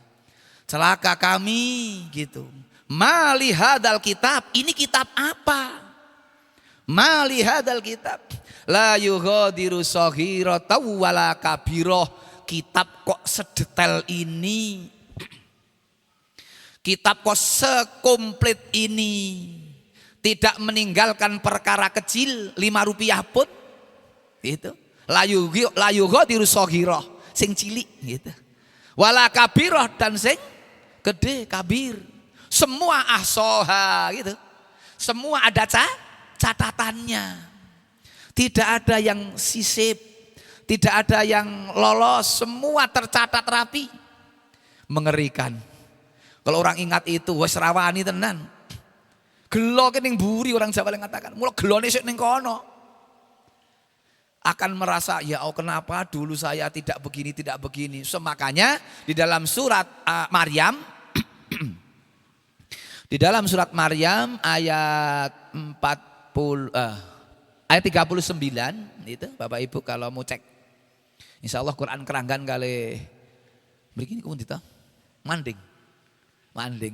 A: Celaka kami gitu. Mali hadal kitab, ini kitab apa? Mali hadal kitab. La yughadiru shaghiratan wala kabirah. Kitab kok sedetail ini? Kitab kok sekomplit ini, tidak meninggalkan perkara kecil 5 rupiah pun, gitu. Layu ghadiru shaghirah, sing cilik, gitu. Wala kabirah, dan sing gede kabir. Semua ahsoha, gitu. Semua ada catatannya. Tidak ada yang sisip, tidak ada yang lolos, semua tercatat rapi. Mengerikan. Kalau orang ingat itu, wes rawani tenan. Gelo ning buri orang Jawa yang mengatakan, mula gelone sik ning kono. Akan merasa, ya oh kenapa dulu saya tidak begini, tidak begini. So, makanya di dalam surat Maryam, di dalam surat Maryam ayat 39 itu Bapak Ibu kalau mau cek. Insya Allah Quran Keranggan kali begini kamu dita manding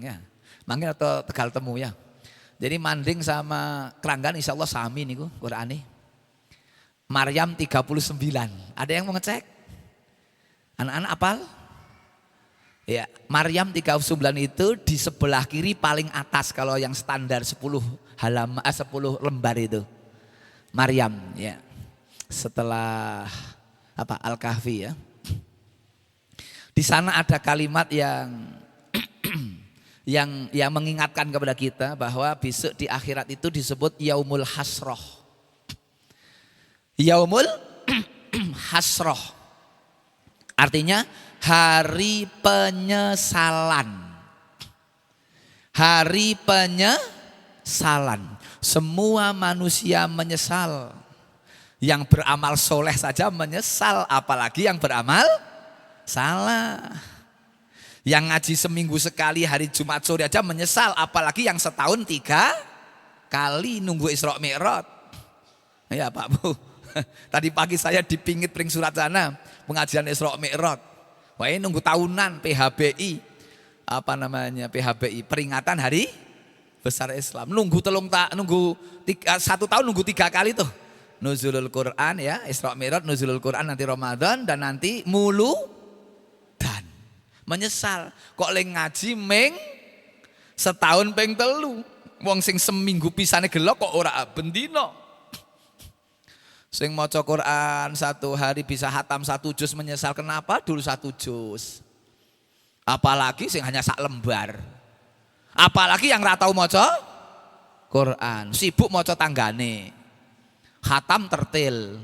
A: ya, mangin atau Tegal Temu ya. Jadi manding sama Keranggan insya Allah sami nih Quran ini. Maryam 39. Ada yang mau ngecek? Anak-anak apal? Ya, Maryam 39 itu di sebelah kiri paling atas kalau yang standar 10 lembar itu. Maryam ya. Setelah apa Al-Kahfi ya. Di sana ada kalimat yang mengingatkan kepada kita bahwa besok di akhirat itu disebut yaumul hasroh. Yaumul hasroh. Artinya hari penyesalan. Hari penyesalan. Semua manusia menyesal. Yang beramal soleh saja menyesal, apalagi yang beramal salah. Yang ngaji seminggu sekali hari Jumat sore aja menyesal, apalagi yang setahun 3 kali nunggu Isra Mi'raj. Ya Pak Bu, tadi pagi saya dipingit pring surat sana pengajian Isra Mi'raj. Wah ini nunggu tahunan PHBI, PHBI peringatan Hari Besar Islam. Nunggu 1 tahun nunggu 3 kali tuh. Nuzulul Quran ya, Isra Mi'raj, Nuzulul Quran nanti Ramadan dan nanti Muludan. Menyesal kok leng ngaji meng setahun peng telu. Wong sing seminggu pisane gelo kok ora bendino. Sing maca Quran 1 hari bisa hatam 1 juz menyesal kenapa dulu 1 juz. Apalagi sing hanya sak lembar. Apalagi yang ora tau maca Quran, sibuk maca tanggane. Hatam tertil.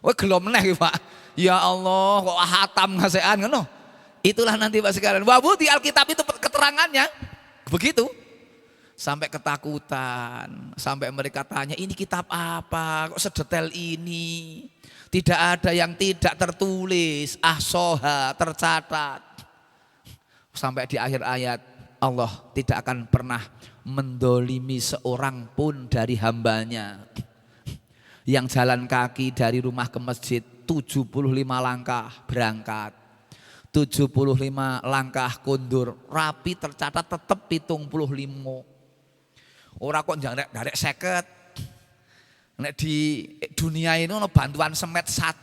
A: Wah gelo meneh Pak. Ya Allah kok hatam ngasean ngono. Itulah nanti Pak sekalian. Wabu di Alkitab itu keterangannya begitu. Sampai ketakutan, sampai mereka tanya ini kitab apa kok sedetail ini. Tidak ada yang tidak tertulis, ahsoha, tercatat. Sampai di akhir ayat Allah tidak akan pernah mendolimi seorang pun dari hambanya. Yang jalan kaki dari rumah ke masjid 75 langkah berangkat. 75 langkah kundur, rapi tercatat tetep 75. Ora kok njarek 50. Nek di dunia ini ono bantuan semen 100.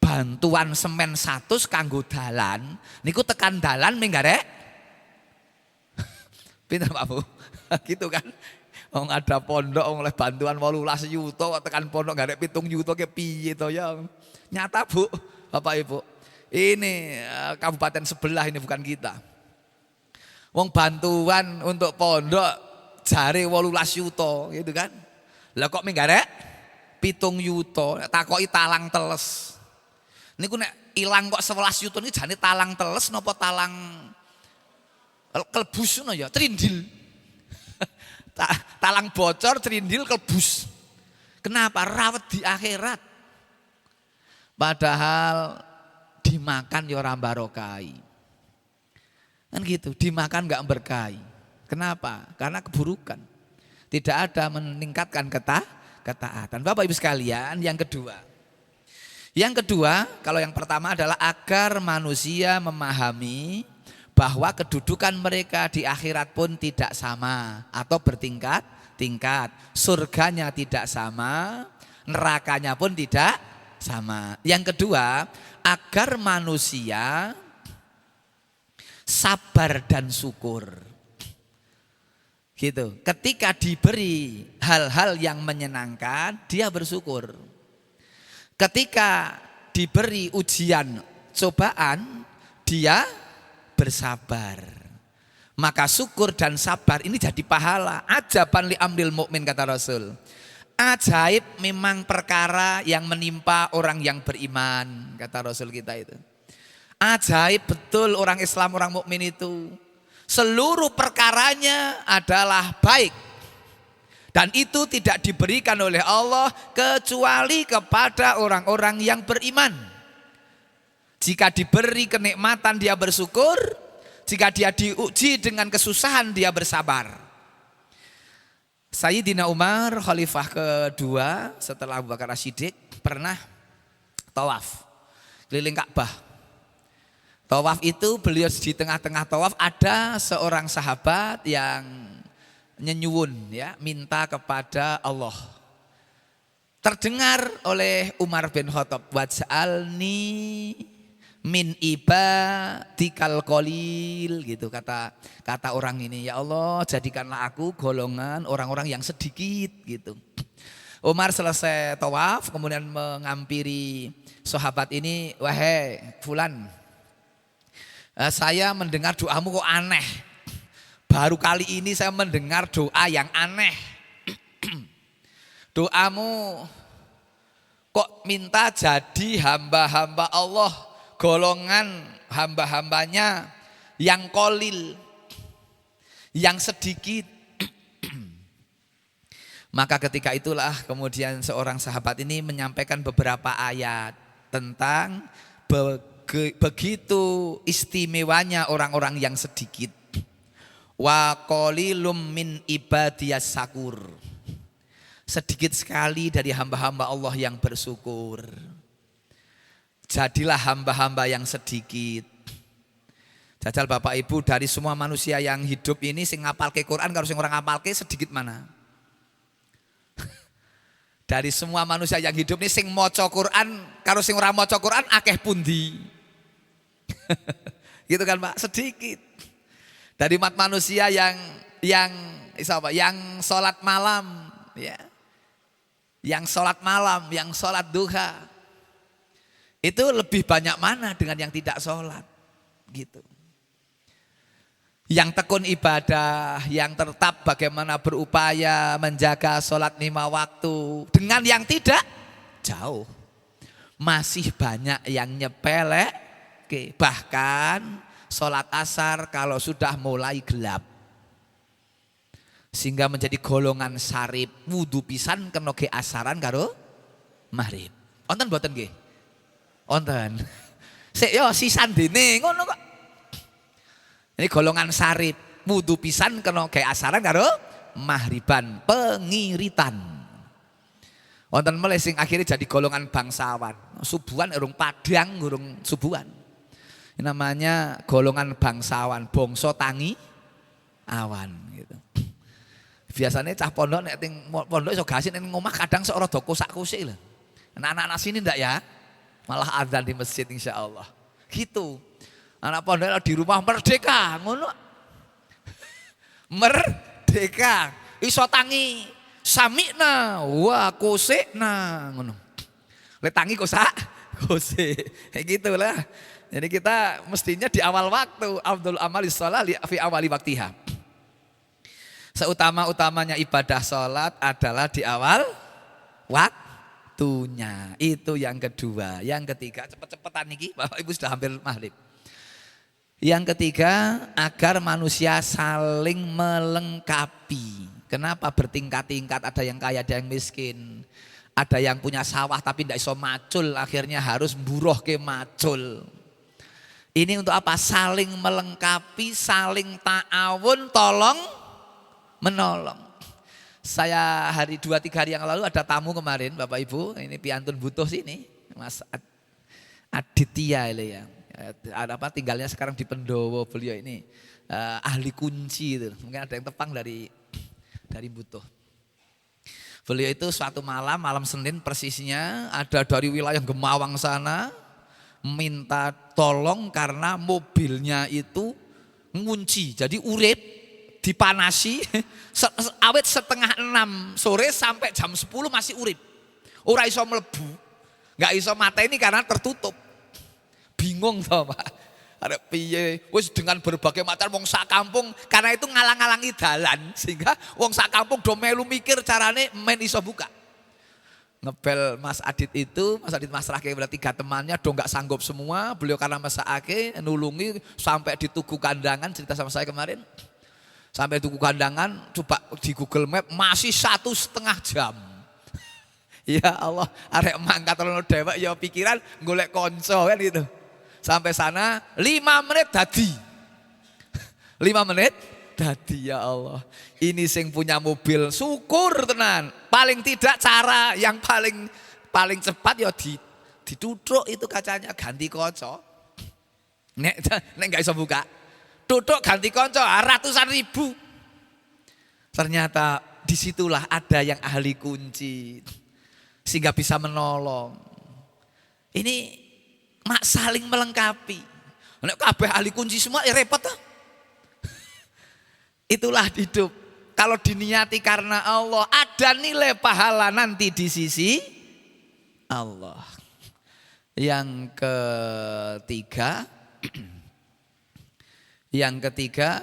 A: Bantuan semen 100 kanggo dalan, niku tekan dalan ming garek. Pinter Pak Bu? Gitu kan. Wong ada pondok oleh bantuan 18 juta tekan pondok garek 7 juta ke piye to ya. Nyata Bu, Bapak Ibu. Ini kabupaten sebelah ini bukan kita. Wong bantuan untuk pondok jare 18 juta gitu kan. Lah kok menggarek 7 juta takoki talang teles. Niku nek ilang kok 11 juta niki jane talang teles napa talang kelbus ngono ya, trindil. Talang bocor, trindil, kelbus. Kenapa? Rawat di akhirat. Padahal dimakan ya ora barokai. Kan gitu, dimakan enggak berkahi. Kenapa? Karena keburukan. Tidak ada meningkatkan ketaatan. Bapak Ibu sekalian, yang kedua. Yang kedua, kalau yang pertama adalah agar manusia memahami bahwa kedudukan mereka di akhirat pun tidak sama atau bertingkat-tingkat. Surganya tidak sama, nerakanya pun tidak sama. Yang kedua, agar manusia sabar dan syukur. Gitu. Ketika diberi hal-hal yang menyenangkan, dia bersyukur. Ketika diberi ujian, cobaan, dia bersabar. Maka syukur dan sabar ini jadi pahala. Ajaban li amril mukmin kata Rasul. Ajaib memang perkara yang menimpa orang yang beriman kata Rasul kita itu. Ajaib betul orang Islam, orang mukmin itu. Seluruh perkaranya adalah baik. Dan itu tidak diberikan oleh Allah kecuali kepada orang-orang yang beriman. Jika diberi kenikmatan dia bersyukur, jika dia diuji dengan kesusahan dia bersabar. Sayyidina Umar khalifah kedua setelah Abu Bakar As-Siddiq pernah tawaf keliling Ka'bah. Tawaf itu beliau di tengah-tengah tawaf ada seorang sahabat yang nyenyuwun ya, minta kepada Allah. Terdengar oleh Umar bin Khattab, waj'alni min ibadikal qalil gitu kata orang ini, ya Allah jadikanlah aku golongan orang-orang yang sedikit gitu. Umar selesai tawaf kemudian mengampiri sahabat ini, wahai fulan, saya mendengar doamu kok aneh. Baru kali ini saya mendengar doa yang aneh. Doamu kok minta jadi hamba-hamba Allah, golongan hamba-hambanya yang kolil, yang sedikit. Maka ketika itulah kemudian seorang sahabat ini menyampaikan beberapa ayat tentang begitu istimewanya orang-orang yang sedikit. Wa qalilum min ibadiyas sakur. Sedikit sekali dari hamba-hamba Allah yang bersyukur. Jadilah hamba-hamba yang sedikit. Jajal Bapak Ibu, dari semua manusia yang hidup ini sing ngapalke Quran karo sing ora ngapalke sedikit mana? Dari semua manusia yang hidup ini sing maca Quran karo sing ora maca Quran akeh pundi? Gitu kan Pak, sedikit. Dari umat manusia yang sholat malam, ya, yang sholat malam, yang sholat duha, itu lebih banyak mana dengan yang tidak sholat, gitu. Yang tekun ibadah, yang tetap bagaimana berupaya menjaga sholat 5 waktu, dengan yang tidak jauh, masih banyak yang nyepelek, bahkan sholat asar kalau sudah mulai gelap sehingga menjadi golongan sarip, wudu pisan kena ke asaran karo maghrib. Onten mboten nggih? Onten. Sik yo sisan dene ngono kok. Ini golongan sarip, wudu pisan kena ke asaran karo maghriban, pengiritan. Onten meleh sing akhirnya jadi golongan bangsawan. Subuhan urung padang, urung subuhan. Namanya golongan bangsawan, bangsa tangi awan gitu. Biasanya cah pondok nek ting pondok iso gasin ning omah kadang sok rada kosak-kusik lho. Anak-anak sini ndak ya? Malah adzan di masjid insyaallah. Gitu. Anak pondok di rumah merdeka, ngono. Merdeka. Iso tangi samikna wa kosekna ngono. Lek tangi kosak, kosek. Kayak gitulah. Jadi kita mestinya di awal waktu afdhal amali shalah fi awali waktiha. Seutama-utamanya ibadah sholat adalah di awal waktunya. Itu yang kedua. Yang ketiga, cepet-cepetan nih, Bapak Ibu sudah hampir maghrib. Yang ketiga, agar manusia saling melengkapi. Kenapa bertingkat-tingkat, ada yang kaya, ada yang miskin. Ada yang punya sawah tapi tidak iso macul, akhirnya harus buruh ke macul. Ini untuk apa? Saling melengkapi, saling ta'awun, tolong menolong. Saya 2-3 hari yang lalu ada tamu kemarin, Bapak Ibu, ini piantun butuh sini, Mas Aditya ini ya. Ada apa, tinggalnya sekarang di Pendowo, beliau ini ahli kunci itu. Mungkin ada yang tepang dari butuh. Beliau itu suatu malam Senin persisnya ada dari wilayah Gemawang sana minta tolong karena mobilnya itu ngunci, jadi urip dipanasi awet 5:30 sore sampai jam 10 masih urip. Ora iso mlebu, enggak iso mateni karena tertutup. Bingung toh Pak. Arep piye? Wis dengan berbagai macam wong sak kampung karena itu ngalang-alangi dalan sehingga wong sak kampung do melu mikir carane men iso buka. Ngebel Mas Adit itu, Mas Adit masrahke kepada 3 temannya do enggak sanggup semua, beliau karena masakake nulungi sampai di Tugu Kandangan, cerita sama saya kemarin. Sampai Tugu Kandangan, coba di Google Map masih 1,5 jam. Ya Allah, arek mangkat rono dhewek ya pikiran golek konco kan gitu. Sampai sana 5 menit dadi. 5 menit dadi, ya Allah. Ini sing punya mobil syukur tenan. Paling tidak cara yang paling cepat ya dituthuk itu kacanya, ganti kaca. Nek enggak bisa buka. Tuthuk ganti kaca ratusan ribu. Ternyata disitulah ada yang ahli kunci sehingga bisa menolong. Ini saling melengkapi. Nek kabeh ahli kunci semua ya repot toh. Itulah hidup. Kalau diniati karena Allah, ada nilai pahala nanti di sisi Allah. Yang ketiga,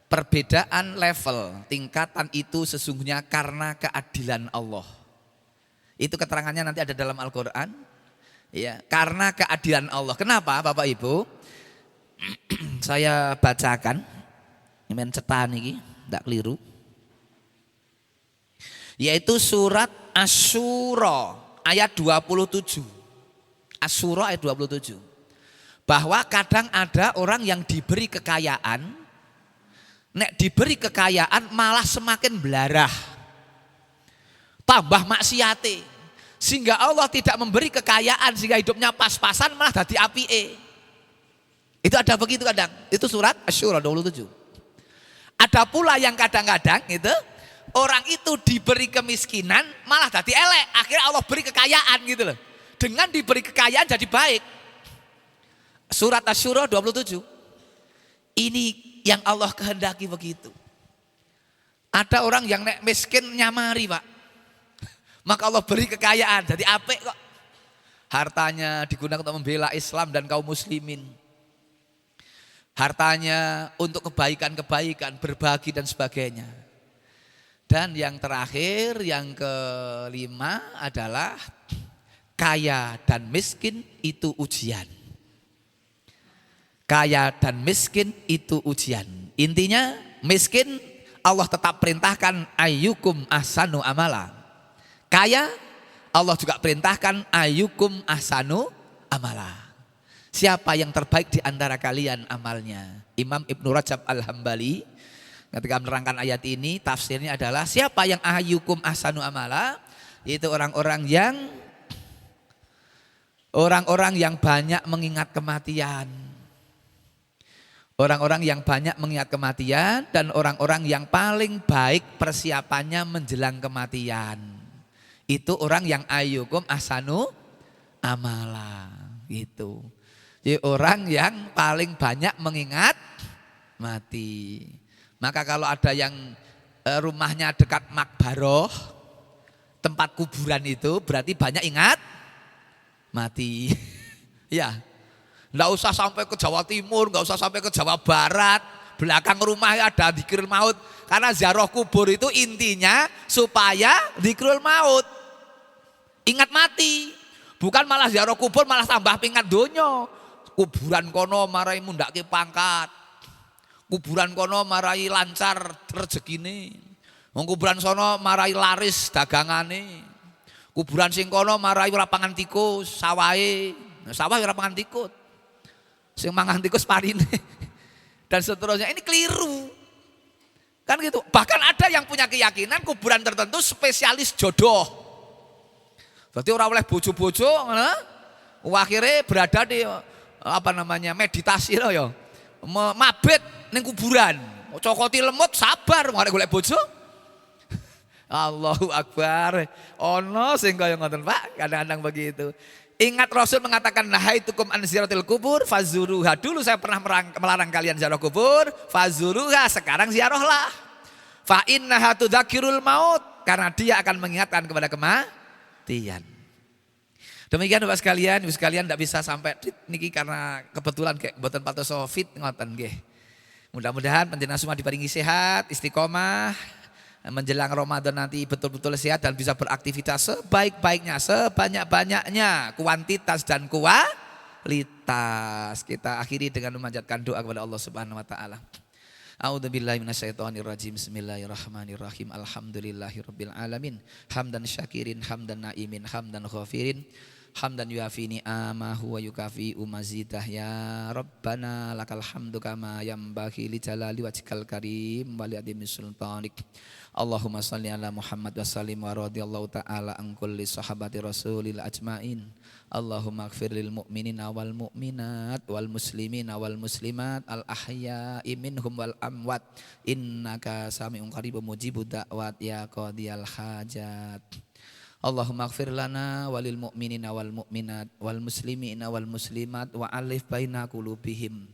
A: perbedaan level, tingkatan itu sesungguhnya karena keadilan Allah. Itu keterangannya nanti ada dalam Al-Quran. Ya, karena keadilan Allah. Kenapa Bapak Ibu? Saya bacakan. Men cetan iki, ndak keliru. Yaitu surat Asy-Syura ayat 27. Asy-Syura ayat 27. Bahwa kadang ada orang yang diberi kekayaan, nek diberi kekayaan malah semakin belarah. Tambah maksiate. Sehingga Allah tidak memberi kekayaan sehingga hidupnya pas-pasan malah dadi apike. Itu ada begitu kadang. Itu surat Asy-Syura 27. Ada pula yang kadang-kadang itu orang itu diberi kemiskinan malah jadi elek. Akhirnya Allah beri kekayaan gitu loh. Dengan diberi kekayaan jadi baik. Surat Asy-Syura 27. Ini yang Allah kehendaki begitu. Ada orang yang nek miskin nyamari Pak. Maka Allah beri kekayaan jadi apik kok. Hartanya digunakan untuk membela Islam dan kaum muslimin. Hartanya untuk kebaikan-kebaikan, berbagi dan sebagainya. Dan yang terakhir, yang kelima adalah kaya dan miskin itu ujian. Kaya dan miskin itu ujian. Intinya miskin Allah tetap perintahkan ayyukum ahsanu amala. Kaya Allah juga perintahkan ayyukum ahsanu amala. Siapa yang terbaik di antara kalian amalnya? Imam Ibnu Rajab Al-Hambali ketika menerangkan ayat ini tafsirnya adalah siapa yang ayyukum ahsanu amala, yaitu orang-orang yang banyak mengingat kematian. Orang-orang yang banyak mengingat kematian dan orang-orang yang paling baik persiapannya menjelang kematian. Itu orang yang ayyukum ahsanu amala gitu. Jadi orang yang paling banyak mengingat mati. Maka kalau ada yang rumahnya dekat makbaroh, tempat kuburan itu berarti banyak ingat mati. Ya. Enggak usah sampai ke Jawa Timur, enggak usah sampai ke Jawa Barat. Belakang rumah ada dzikrul maut. Karena ziarah kubur itu intinya supaya dzikrul maut. Ingat mati. Bukan malah ziarah kubur malah tambah pingat donya. Kuburan kono marai mundake pangkat. Kuburan kono marai lancar rezekine. Wong kuburan sono marai laris dagangane. Kuburan sing kono marai ora pangan tikus, sawahe. Sawah ora pangan tikus. Sing mangan tikus parine. Dan seterusnya, ini keliru. Kan gitu. Bahkan ada yang punya keyakinan kuburan tertentu spesialis jodoh. Berarti orang oleh bojo-bojo, akhirnya berada di meditasi loh ya. Mabit ning kuburan. Cokoti lemut sabar mare golek bojo. Allahu Akbar. Ono sing kaya ngoten Pak, kadang-kadang begitu. Ingat Rasul mengatakan nahaitukum an ziyaratil kubur fazuruha. Dulu saya pernah melarang kalian ziarah kubur, fazuruha, sekarang ziarahlah. Fa innaha tudzakirul maut, karena dia akan mengingatkan kepada kematian. Demikian Bapak sekalian, Ibu sekalian tidak bisa sampai niki karena kebetulan kayak mboten patos fit ngoten nggih. Mudah-mudahan panjenengan semua diparingi sehat, istiqomah. Menjelang Ramadan nanti betul-betul sehat dan bisa beraktivitas sebaik-baiknya, sebanyak-banyaknya, kuantitas dan kualitas. Kita akhiri dengan memanjatkan doa kepada Allah Subhanahu wa taala. A'udzubillahi minasyaitonirrajim. Bismillahirrahmanirrahim. Alhamdulillahirabbil alamin. Hamdan syakirin, hamdan naimin, hamdan ghafirin. Hamdan yuafi ni'amahu wa yukafi mazidah. Ya Rabbana lakal hamdu kama yambaghi li jalali wajhikal karim wa li adimi sultanik. Allahumma salli ala Muhammad wa sallim wa radhiyallahu ta'ala an kulli sahabati rasulil ajmain. Allahumma ighfir lil mu'minina wal mu'minat wal muslimina wal muslimat al ahya'i minhum wal amwat innaka sami'un qaribun mujibud da'wat ya qadiyal hajat. Allahumma ighfir lana walil mu'minina wal mu'minat wal muslimina wal muslimat wa alif baina qulubihim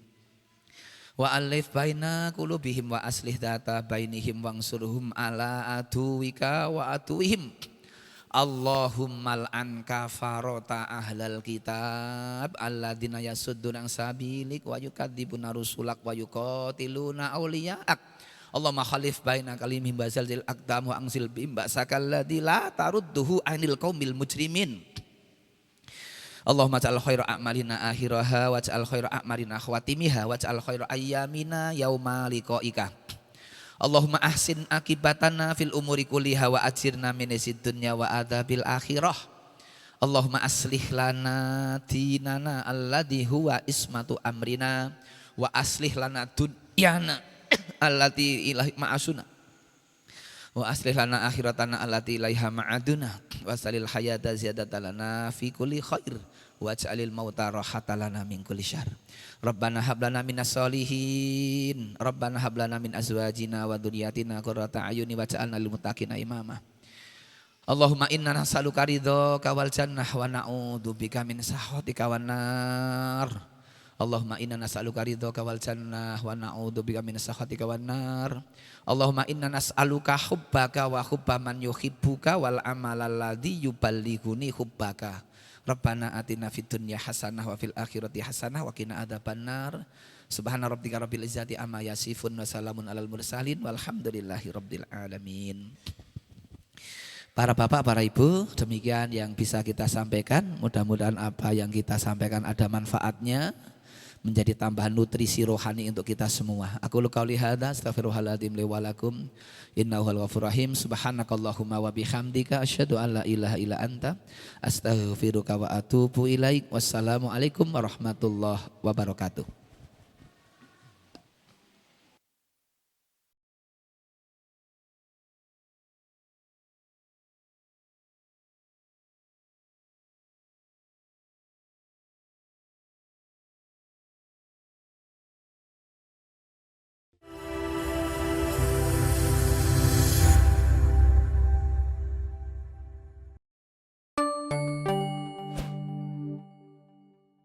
A: wa aslih data bainihim wangsurhum ala aduwika wa aduwihim. Allahumma al'an kafarota ahlal kitab alladzina yasudduna an sabilik wa yukadzibuna rusulak wa yuqatiluna awliya'ak. Allahumma khalif baina kalimihim bazalzil aqdam wa angsil bihim ba'sakal ladzi la tarudduhu anil qaumil mujrimin. Allahumma ja'al khaira a'malina akhiraha waj'al khaira a'malina khawatimiha waj'al khaira ayyamina yauma liqa'ika. Allahumma ahsin akibatana fil umuri kulliha wa ajirna minazid dunya wa adzabil akhirah. Allahumma aslih lana dinana alladzi huwa ismatu amrina wa aslih lana dunyana allati ilahi ma'asuna wa aslih lana akhiratana allati ilaiha ma'aduna wa salil hayata ziyadatan lana fi kulli khair waj'alil mauta rahatan lana min kulli syarr. Rabbana hab lana minas solihin, Rabbana hab lana min azwajina wa dzurriyyatina qurrata a'yuni waj'alna lil muttaqina imama. Allahumma inna nas'aluka ridhaka wal jannah wa na'udzubika min sakhatika wan nar. Allahumma inna nas'aluka ridhaka wal jannah wa na'udzubika min sakhatika wan nar. Allahumma inna nas'aluka hubbaka wa hubba man yuhibbuka wal amala alladzi yuballighuni hubbaka. Rabbana atina fid dunya hasanah wa fil akhirati hasanah wa qina adzabannar. Subhana rabbika rabbil izzati amma yasifun wa salamun alal mursalin walhamdulillahi rabbil alamin. Para bapak, para ibu, demikian yang bisa kita sampaikan. Mudah-mudahan apa yang kita sampaikan ada manfaatnya, menjadi tambahan nutrisi rohani untuk kita semua. Aku qauli hadza astaghfirullahaladzim li wa lakum innahu ghafurur rahim. Subhanakallahumma wa bihamdika asyhadu an la ilaha illa anta astaghfiruka wa atubu ilaik. Wassalamualaikum warahmatullahi wabarakatuh.